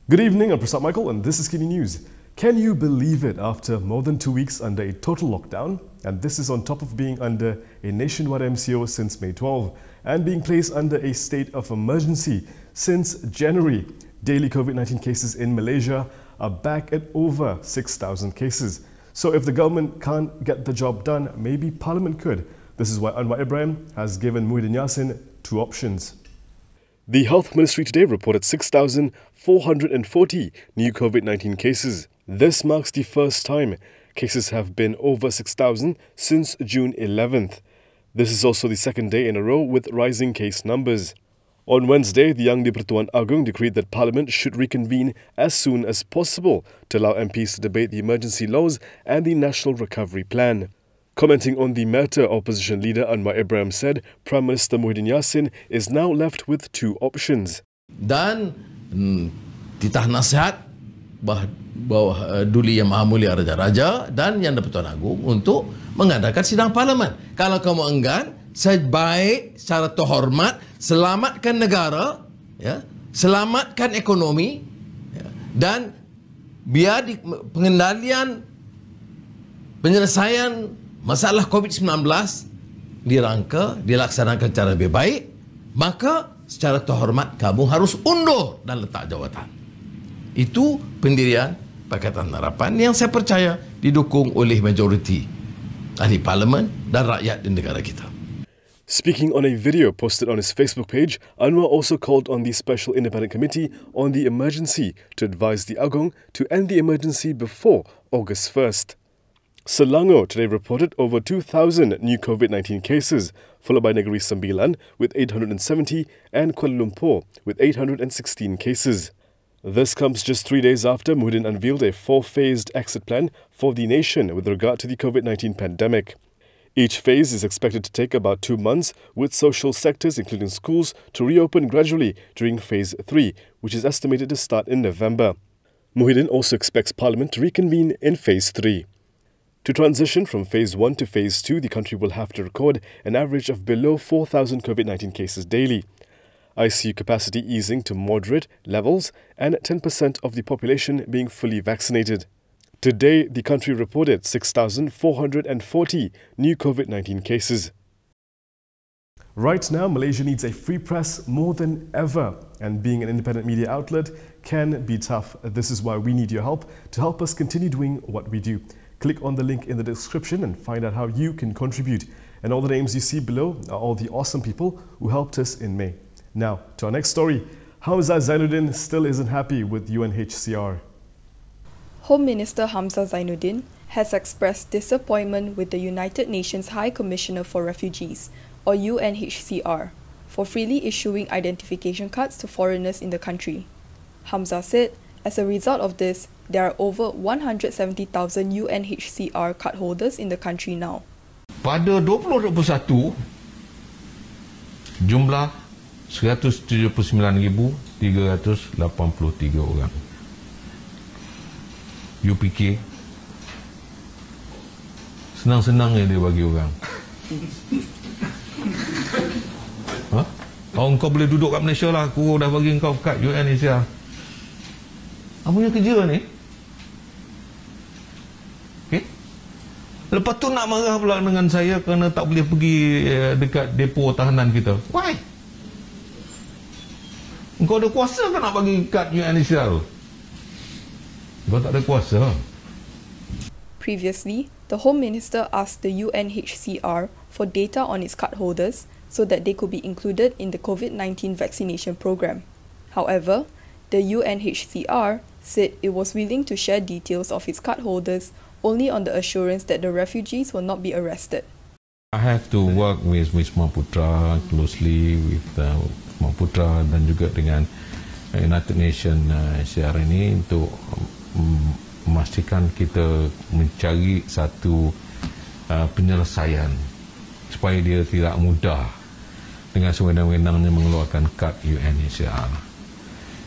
Good evening, I'm Prasad Michael and this is KiniNews. Can you believe it, after more than 2 weeks under a total lockdown, and this is on top of being under a nationwide MCO since May 12 and being placed under a state of emergency since January, daily COVID-19 cases in Malaysia are back at over 6,000 cases. So if the government can't get the job done, maybe Parliament could. This is why Anwar Ibrahim has given Muhyiddin Yassin two options. The Health Ministry today reported 6,440 new COVID-19 cases. This marks the first time cases have been over 6,000 since June 11th. This is also the second day in a row with rising case numbers. On Wednesday, the young di-Pertuan Agong decreed that Parliament should reconvene as soon as possible to allow MPs to debate the emergency laws and the National Recovery Plan. Commenting on the matter, opposition leader Anwar Ibrahim said Prime Minister Muhyiddin Yassin is now left with two options. Dan titah nasihat bawah Duli Yang Maha Mulia Raja-Raja dan Yang di-Pertuan Agong untuk mengadakan sidang Parlimen. Kalau kamu enggan, sebaik secara terhormat selamatkan negara, ya, selamatkan ekonomi, ya, dan biar pengendalian penyelesaian masalah COVID-19 dirangka, dilaksanakan secara lebih baik, maka secara terhormat kamu harus undur dan letak jawatan. Itu pendirian Pakatan Harapan yang saya percaya didukung oleh majoriti ahli parlimen dan rakyat di negara kita. Speaking on a video posted on his Facebook page, Anwar also called on the Special Independent Committee on the Emergency to advise the Agong to end the emergency before August 1st. Selangor today reported over 2,000 new COVID-19 cases, followed by Negeri Sembilan with 870 and Kuala Lumpur with 816 cases. This comes just 3 days after Muhyiddin unveiled a 4-phased exit plan for the nation with regard to the COVID-19 pandemic. Each phase is expected to take about 2 months, with social sectors, including schools, to reopen gradually during Phase 3, which is estimated to start in November. Muhyiddin also expects Parliament to reconvene in Phase 3. To transition from Phase 1 to Phase 2, the country will have to record an average of below 4,000 COVID-19 cases daily, ICU capacity easing to moderate levels, and 10% of the population being fully vaccinated. Today, the country reported 6,440 new COVID-19 cases. Right now, Malaysia needs a free press more than ever, and being an independent media outlet can be tough. This is why we need your help to help us continue doing what we do. Click on the link in the description and find out how you can contribute. And all the names you see below are all the awesome people who helped us in May. Now, to our next story. Hamzah Zainuddin still isn't happy with UNHCR. Home Minister Hamzah Zainuddin has expressed disappointment with the United Nations High Commissioner for Refugees, or UNHCR, for freely issuing identification cards to foreigners in the country. Hamzah said, as a result of this, there are over 170,000 UNHCR cardholders in the country now. Pada 2021, jumlah 179,383 orang. You fikir senang-senang dia bagi orang. Ha? Oh, kau boleh duduk kat Malaysia lah, aku dah bagi kau kad UNHCR. Apa punya kerja ni? Okay? Lepas tu nak marah pula dengan saya kerana tak boleh pergi dekat depo tahanan kita. Why? Engkau ada kuasa ke nak bagi kad UNHCR? Engkau tak ada kuasa. Previously, the Home Minister asked the UNHCR for data on its cardholders so that they could be included in the COVID-19 vaccination program. However, the UNHCR said it was willing to share details of its cardholders only on the assurance that the refugees will not be arrested. I have to work with Wisma Putra closely with Wisma Putra dan juga dengan United Nations CR ini untuk memastikan kita mencari satu penyelesaian supaya dia tidak mudah dengan sewenang-wenangnya mengeluarkan kad UNHCR.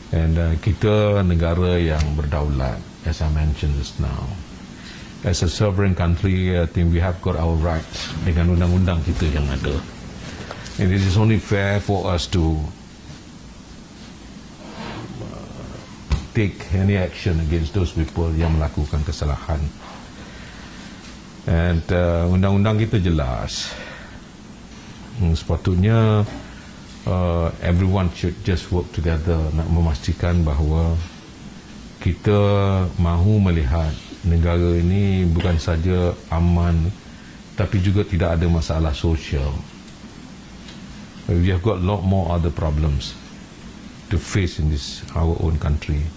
And kita negara yang berdaulat, as I mentioned just now. As a sovereign country, I think we have got our rights dengan undang-undang kita yang ada. And it is only fair for us to take any action against those people yang melakukan kesalahan. And undang-undang kita jelas. Sepatutnya everyone should just work together nak memastikan bahawa kita mahu melihat negara ini bukan saja aman tapi juga tidak ada masalah sosial. We have got a lot more other problems to face in this our own country.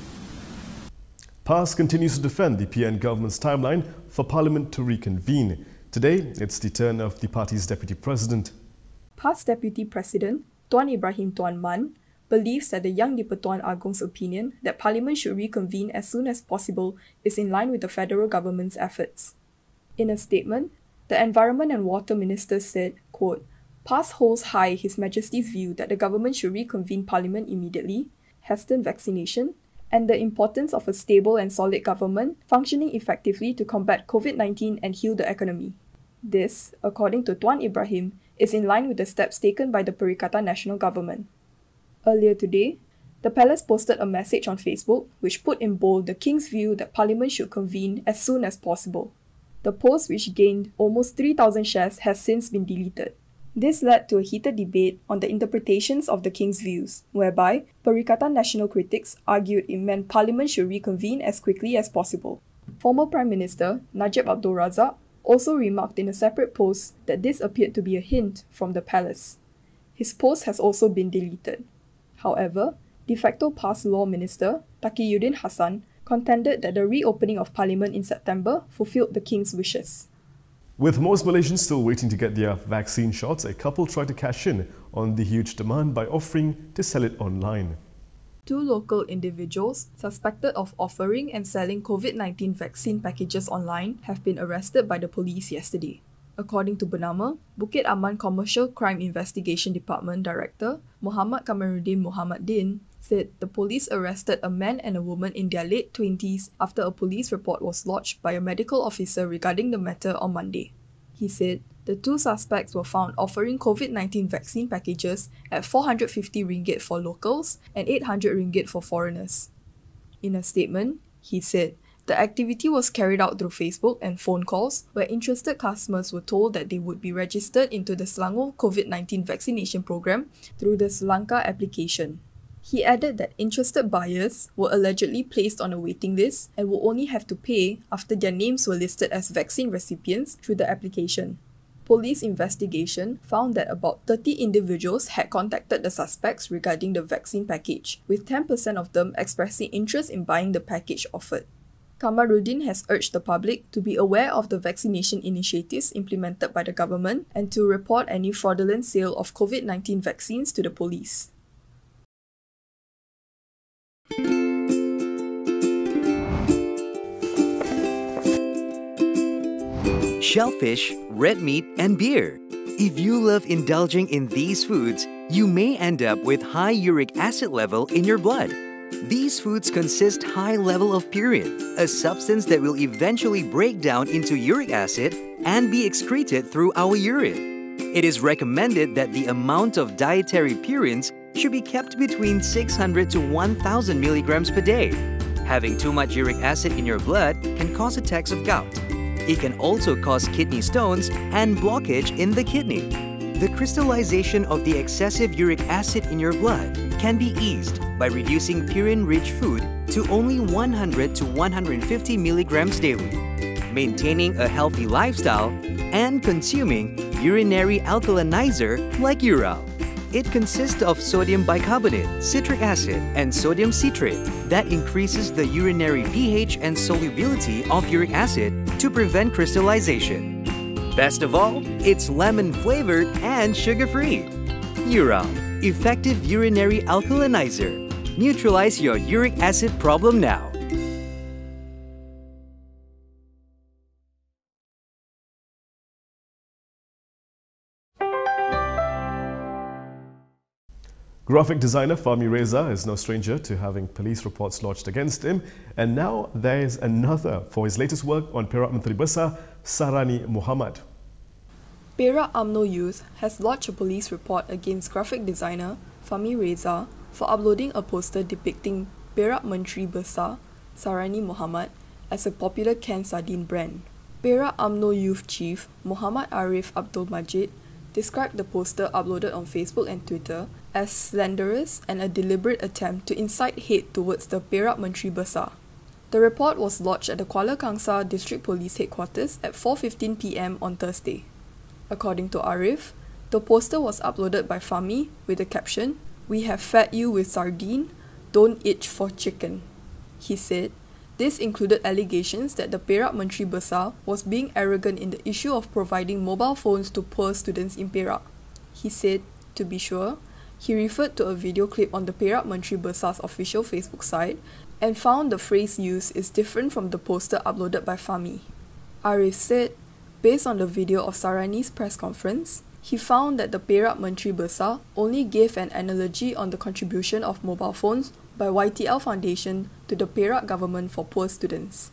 PAS continues to defend the PN government's timeline for Parliament to reconvene. Today, it's the turn of the party's Deputy President. PAS Deputy President Tuan Ibrahim Tuan Man believes that the young di-Pertuan Agong's opinion that Parliament should reconvene as soon as possible is in line with the federal government's efforts. In a statement, the Environment and Water Minister said, quote, PAS holds high His Majesty's view that the government should reconvene Parliament immediately, hasten vaccination, and the importance of a stable and solid government functioning effectively to combat COVID-19 and heal the economy. This, according to Tuan Ibrahim, is in line with the steps taken by the Pakatan national government. Earlier today, the palace posted a message on Facebook which put in bold the King's view that Parliament should convene as soon as possible. The post, which gained almost 3,000 shares, has since been deleted. This led to a heated debate on the interpretations of the King's views, whereby Pakatan national critics argued it meant Parliament should reconvene as quickly as possible. Former Prime Minister Najib Abdul Razak also remarked in a separate post that this appeared to be a hint from the palace. His post has also been deleted. However, de facto PAS Law Minister Taqiyuddin Hassan contended that the reopening of Parliament in September fulfilled the King's wishes. With most Malaysians still waiting to get their vaccine shots, a couple tried to cash in on the huge demand by offering to sell it online. Two local individuals suspected of offering and selling COVID-19 vaccine packages online have been arrested by the police yesterday. According to Bernama, Bukit Aman Commercial Crime Investigation Department Director Muhammad Kamaruddin Muhammadin said the police arrested a man and a woman in their late 20s after a police report was lodged by a medical officer regarding the matter on Monday. He said the two suspects were found offering COVID-19 vaccine packages at 450 ringgit for locals and 800 ringgit for foreigners. In a statement, he said the activity was carried out through Facebook and phone calls where interested customers were told that they would be registered into the Selangor COVID-19 vaccination program through the Selangor application. He added that interested buyers were allegedly placed on a waiting list and will only have to pay after their names were listed as vaccine recipients through the application. Police investigation found that about 30 individuals had contacted the suspects regarding the vaccine package, with 10% of them expressing interest in buying the package offered. Kamaruddin has urged the public to be aware of the vaccination initiatives implemented by the government and to report any fraudulent sale of COVID-19 vaccines to the police. Shellfish, red meat, and beer. If you love indulging in these foods, you may end up with high uric acid level in your blood. These foods consist high level of purine, a substance that will eventually break down into uric acid and be excreted through our urine. It is recommended that the amount of dietary purines should be kept between 600 to 1,000 milligrams per day. Having too much uric acid in your blood can cause attacks of gout. It can also cause kidney stones and blockage in the kidney. The crystallization of the excessive uric acid in your blood can be eased by reducing purine-rich food to only 100 to 150 milligrams daily, maintaining a healthy lifestyle, and consuming urinary alkalinizer like Ural. It consists of sodium bicarbonate, citric acid, and sodium citrate that increases the urinary pH and solubility of uric acid to prevent crystallization. Best of all, it's lemon-flavored and sugar-free. Ural, effective urinary alkalinizer. Neutralize your uric acid problem now. Graphic designer Fahmi Reza is no stranger to having police reports lodged against him, and now there is another for his latest work on Perak Menteri Besar Sarani Muhammad. Perak UMNO Youth has lodged a police report against graphic designer Fahmi Reza for uploading a poster depicting Perak Menteri Besar, Sarani Muhammad, as a popular canned sardine brand. Perak UMNO Youth Chief Muhammad Arif Abdul Majid described the poster uploaded on Facebook and Twitter as slanderous and a deliberate attempt to incite hate towards the Perak Menteri Besar. The report was lodged at the Kuala Kangsar District Police Headquarters at 4:15 p.m. on Thursday. According to Arif, the poster was uploaded by Fahmi with the caption, "We have fed you with sardine, don't itch for chicken." He said, this included allegations that the Perak Menteri Besar was being arrogant in the issue of providing mobile phones to poor students in Perak. He said, to be sure, he referred to a video clip on the Perak Menteri Besar's official Facebook site and found the phrase used is different from the poster uploaded by Fahmi. Arif said, based on the video of Sarani's press conference, he found that the Perak Menteri Besar only gave an analogy on the contribution of mobile phones by YTL Foundation to the Perak government for poor students.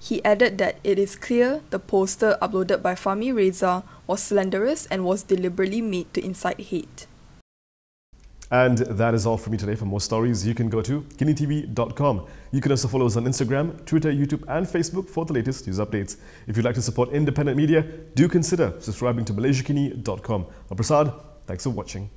He added that it is clear the poster uploaded by Fahmi Reza was slanderous and was deliberately made to incite hate. And that is all for me today. For more stories, you can go to KiniTV.com. You can also follow us on Instagram, Twitter, YouTube and Facebook for the latest news updates. If you'd like to support independent media, do consider subscribing to MalaysiaKini.com. I'm Prasad. Thanks for watching.